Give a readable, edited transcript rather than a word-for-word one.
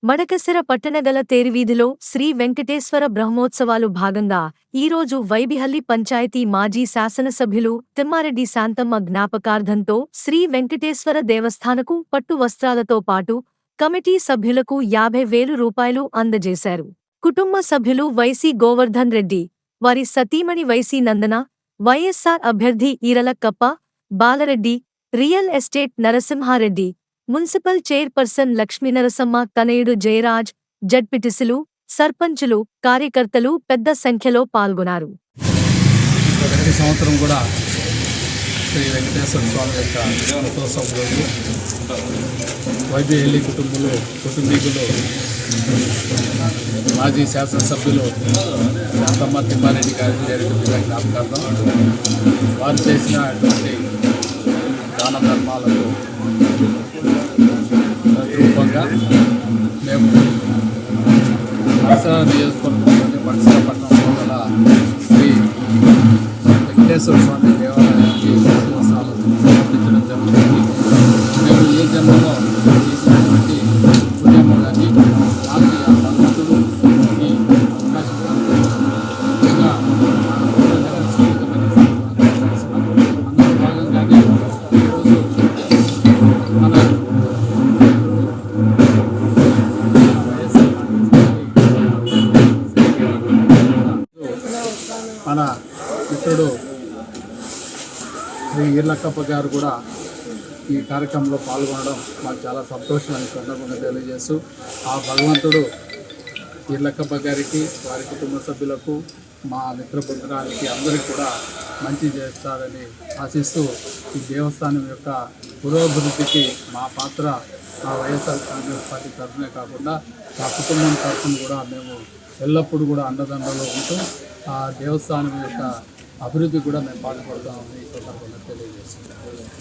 మడకశిర పట్టణగల తేరివీధిలో శ్రీ వెంకటేశ్వర బ్రహ్మోత్సవాలు భాగంగా ఈరోజు వైబిహల్లి పంచాయతీ మాజీ శాసనసభ్యులు తిమ్మారెడ్డి శాంతమ్మ జ్ఞాపకార్థంతో శ్రీ వెంకటేశ్వర దేవస్థానకు పట్టు వస్త్రాలతో పాటు కమిటీ సభ్యులకు 50,000 రూపాయలు అందజేశారు. కుటుంబ సభ్యులు వైసీ గోవర్ధన్ రెడ్డి, వారి సతీమణి వైసీ నందన, వైఎస్సార్ అభ్యర్థి ఈరల కప్ప, Balareddy, real estate Narasimhareddy, municipal chairperson Lakshminarasamma తనయుడు జయరాజ్, జడ్పీటీసీలు, సర్పంచులు, కార్యకర్తలు పెద్ద సంఖ్యలో పాల్గొన్నారు. ప్రతి సంవత్సరం కూడా శ్రీ వెంకటేశ్వర స్వామి యొక్క రథోత్సవం రోజు వైబిహల్లి కుటుంబీకులు మాజీ శాసనసభ్యులు శాంతమ్మ తిమ్మారెడ్డి గారికి జరిగిన జ్ఞాపకార్థం వారు చేసినటువంటి దాన ధర్మాలకు రూపంగా మేము పరసర నియోజకవర్గంలోని పరసర పట్టణంలో గల శ్రీ వెంకటేశ్వర స్వామి దేవాలయానికి వస్త్రాలు సమర్పించడం జరుగుతుంది. మేము ఏ జన్మలో చేసినటువంటి పుణ్యము కానీ నాకు ఆ భగవంతుడు ఈ అవకాశం ముఖ్యంగా అందులో భాగంగానే ఈరోజు మన మిత్రుడు శ్రీ ఈర్లక్కప్ప గారు కూడా ఈ కార్యక్రమంలో పాల్గొనడం మాకు చాలా సంతోషాన్ని సందర్భంగా తెలియజేస్తూ ఆ భగవంతుడు ఈర్లక్కప్ప గారికి, వారి కుటుంబ సభ్యులకు, మా మిత్ర బృందానికి అందరికీ కూడా మంచి చేస్తారని ఆశిస్తూ ఈ దేవస్థానం యొక్క పురోభివృద్ధికి మా పాత్ర మా వైఎస్ఆర్ కాంగ్రెస్ పార్టీ తరఫునే కాకుండా మా కుటుంబం తరఫున కూడా మేము ఎల్లప్పుడూ కూడా అండదండలో ఉంటూ ఆ దేవస్థానం యొక్క అభివృద్ధి కూడా మేము పాటుపడతామని ఈ సందర్భంగా తెలియజేస్తున్నాం.